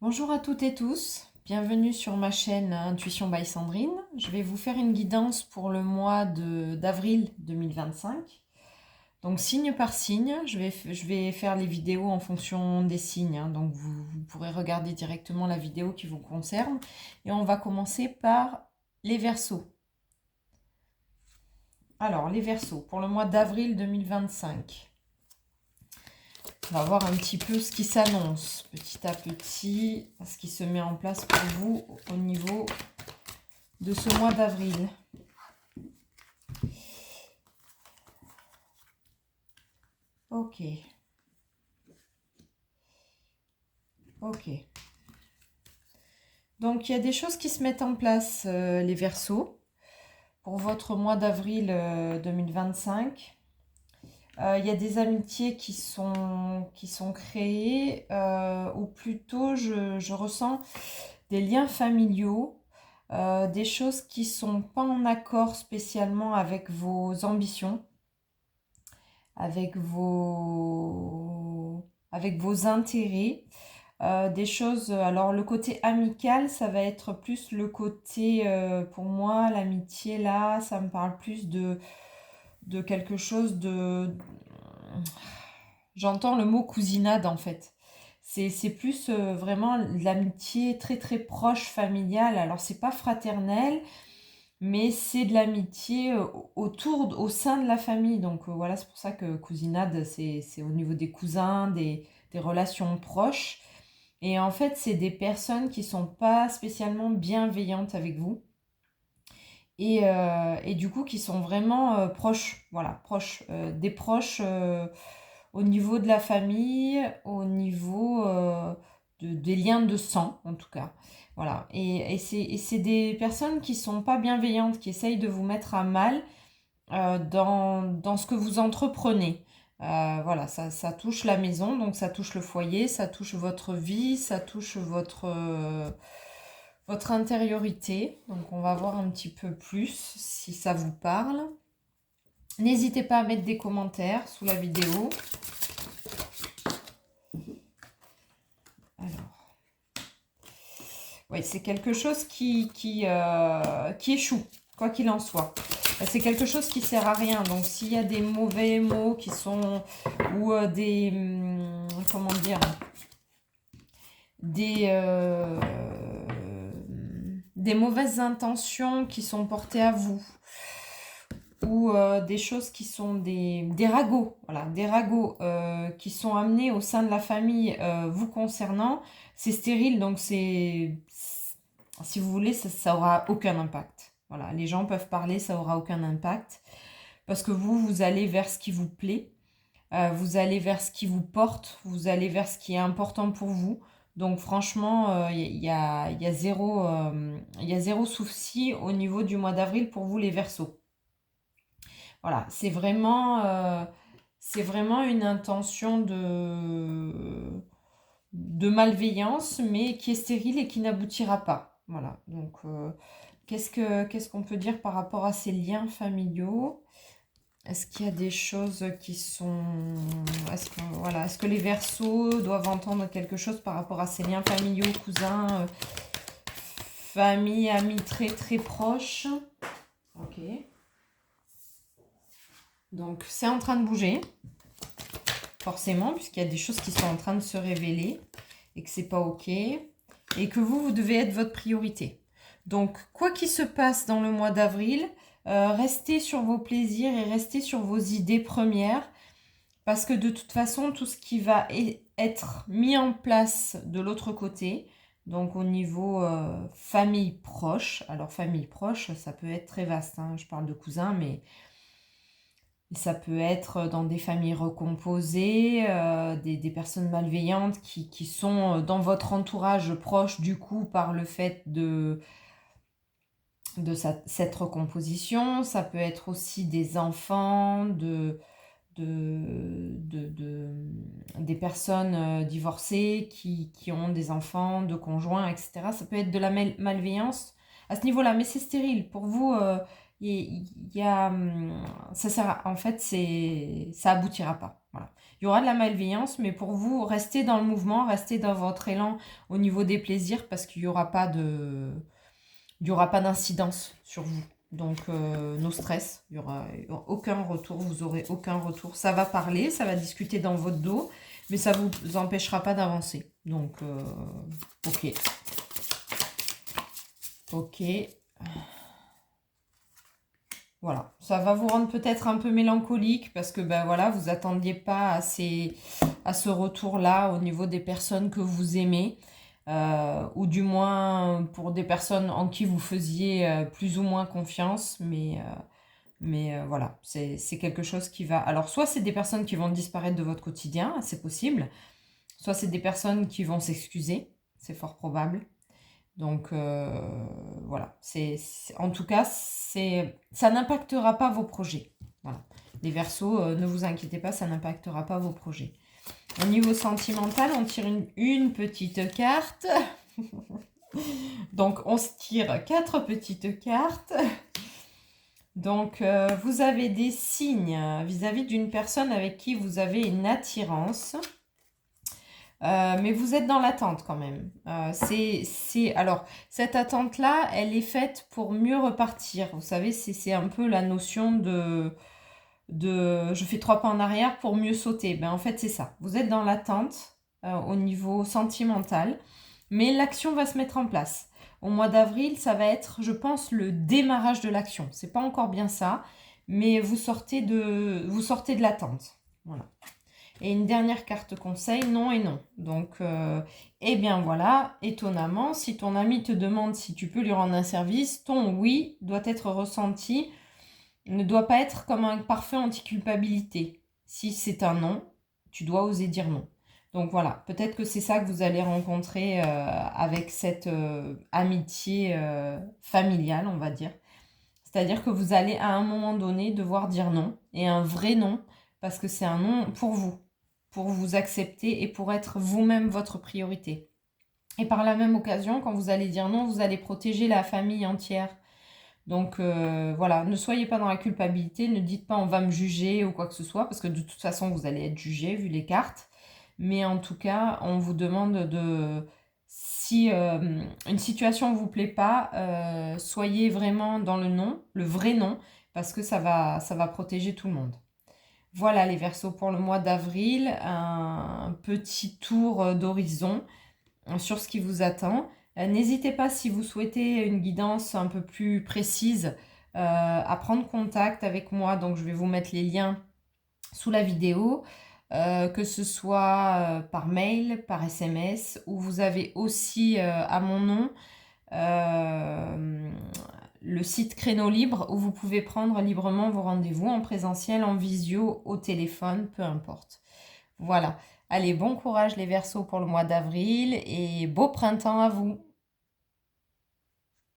Bonjour à toutes et tous, bienvenue sur ma chaîne Intuition by Sandrine. Je vais vous faire une guidance pour le mois d'avril 2025. Donc signe par signe, je vais faire les vidéos en fonction des signes, hein. Donc vous pourrez regarder directement la vidéo qui vous concerne. Et on va commencer par les Verseaux. Alors les Verseaux, pour le mois d'avril 2025. On va voir un petit peu ce qui s'annonce petit à petit, ce qui se met en place pour vous au niveau de ce mois d'avril. Ok. Ok. Donc il y a des choses qui se mettent en place, les Verseaux, pour votre mois d'avril 2025. Il y a des amitiés qui sont créées, ou plutôt je ressens des liens familiaux, des choses qui ne sont pas en accord spécialement avec vos ambitions, avec vos intérêts. Des choses, alors le côté amical, ça va être plus le côté, pour moi, l'amitié là, ça me parle plus de quelque chose de... J'entends le mot cousinade en fait. C'est plus vraiment l'amitié très très proche familiale. Alors c'est pas fraternel, mais c'est de l'amitié au sein de la famille. Donc voilà, c'est pour ça que cousinade, c'est au niveau des cousins, des relations proches. Et en fait, c'est des personnes qui sont pas spécialement bienveillantes avec vous. Et du coup, qui sont vraiment proches, voilà, proches, des proches au niveau de la famille, au niveau des liens de sang, en tout cas. Voilà. Et c'est des personnes qui sont pas bienveillantes, qui essayent de vous mettre à mal dans ce que vous entreprenez. Voilà, ça touche la maison, donc ça touche le foyer, ça touche votre vie, ça touche votre intériorité. Donc on va voir un petit peu plus si ça vous parle. N'hésitez pas à mettre des commentaires sous la vidéo. Alors, oui, c'est quelque chose qui échoue, quoi qu'il en soit. C'est quelque chose qui sert à rien. Donc s'il y a des mauvais mots qui sont, ou comment dire, des mauvaises intentions qui sont portées à vous, ou des choses qui sont des ragots, voilà, des ragots qui sont amenés au sein de la famille vous concernant, c'est stérile, donc si vous voulez, ça aura aucun impact. Voilà, les gens peuvent parler, ça aura aucun impact, parce que vous allez vers ce qui vous plaît, vous allez vers ce qui vous porte, vous allez vers ce qui est important pour vous. Donc franchement, il y a zéro souci au niveau du mois d'avril pour vous les Verseaux. Voilà, c'est vraiment une intention de malveillance, mais qui est stérile et qui n'aboutira pas. Voilà, donc qu'est-ce qu'on peut dire par rapport à ces liens familiaux? Est-ce qu'il y a des choses qui sont... Est-ce que les Verseaux doivent entendre quelque chose par rapport à ces liens familiaux, cousins, famille, amis très très proches? Ok. Donc c'est en train de bouger, forcément, puisqu'il y a des choses qui sont en train de se révéler et que c'est pas ok, et que vous devez être votre priorité. Donc quoi qu'il se passe dans le mois d'avril, restez sur vos plaisirs et restez sur vos idées premières, parce que de toute façon, tout ce qui va être mis en place de l'autre côté, donc au niveau famille proche, alors famille proche, ça peut être très vaste, hein, je parle de cousins, mais ça peut être dans des familles recomposées, des personnes malveillantes qui sont dans votre entourage proche, du coup, par le fait cette recomposition. Ça peut être aussi des enfants, des personnes divorcées qui ont des enfants, de conjoints, etc. Ça peut être de la malveillance à ce niveau-là, mais c'est stérile. Pour vous, ça sert en fait, ça aboutira pas. Voilà. Il y aura de la malveillance, mais pour vous, restez dans le mouvement, restez dans votre élan au niveau des plaisirs parce qu'il n'y aura pas d'incidence sur vous. Donc, no stress, il y aura aucun retour, vous aurez aucun retour. Ça va parler, ça va discuter dans votre dos, mais ça ne vous empêchera pas d'avancer. Donc, ok. Ok. Voilà, ça va vous rendre peut-être un peu mélancolique parce que ben voilà, vous attendiez pas à ce retour-là au niveau des personnes que vous aimez, ou du moins pour des personnes en qui vous faisiez plus ou moins confiance, mais voilà, c'est quelque chose qui va... Alors soit c'est des personnes qui vont disparaître de votre quotidien, c'est possible, soit c'est des personnes qui vont s'excuser, c'est fort probable. Donc voilà, en tout cas, ça n'impactera pas vos projets. Voilà. Les Verseaux, ne vous inquiétez pas, ça n'impactera pas vos projets. Au niveau sentimental, on tire une petite carte. Donc on se tire 4 petites cartes. Donc vous avez des signes vis-à-vis d'une personne avec qui vous avez une attirance. Mais vous êtes dans l'attente quand même. Alors, cette attente-là, elle est faite pour mieux repartir. Vous savez, c'est un peu la notion de je fais 3 pas en arrière pour mieux sauter. Ben, en fait, c'est ça. Vous êtes dans l'attente au niveau sentimental, mais l'action va se mettre en place. Au mois d'avril, ça va être, je pense, le démarrage de l'action. C'est pas encore bien ça, mais vous sortez de l'attente. Voilà. Et une dernière carte conseil, non et non. Donc, eh bien voilà, étonnamment, si ton ami te demande si tu peux lui rendre un service, ton oui doit être ressenti, ne doit pas être comme un parfait anti-culpabilité. Si c'est un non, tu dois oser dire non. Donc voilà, peut-être que c'est ça que vous allez rencontrer avec cette amitié familiale, on va dire. C'est-à-dire que vous allez à un moment donné devoir dire non, et un vrai non, parce que c'est un non pour vous accepter et pour être vous-même votre priorité. Et par la même occasion, quand vous allez dire non, vous allez protéger la famille entière. Donc voilà, ne soyez pas dans la culpabilité, ne dites pas on va me juger ou quoi que ce soit, parce que de toute façon vous allez être jugé vu les cartes. Mais en tout cas, on vous demande de... Si une situation ne vous plaît pas, soyez vraiment dans le non, le vrai non, parce que ça va protéger tout le monde. Voilà les Verseaux pour le mois d'avril, un petit tour d'horizon sur ce qui vous attend. N'hésitez pas si vous souhaitez une guidance un peu plus précise à prendre contact avec moi. Donc je vais vous mettre les liens sous la vidéo, que ce soit par mail, par SMS, ou vous avez aussi à mon nom le site Créneau Libre où vous pouvez prendre librement vos rendez-vous en présentiel, en visio, au téléphone, peu importe. Voilà. Allez, bon courage les Verseaux pour le mois d'avril et beau printemps à vous!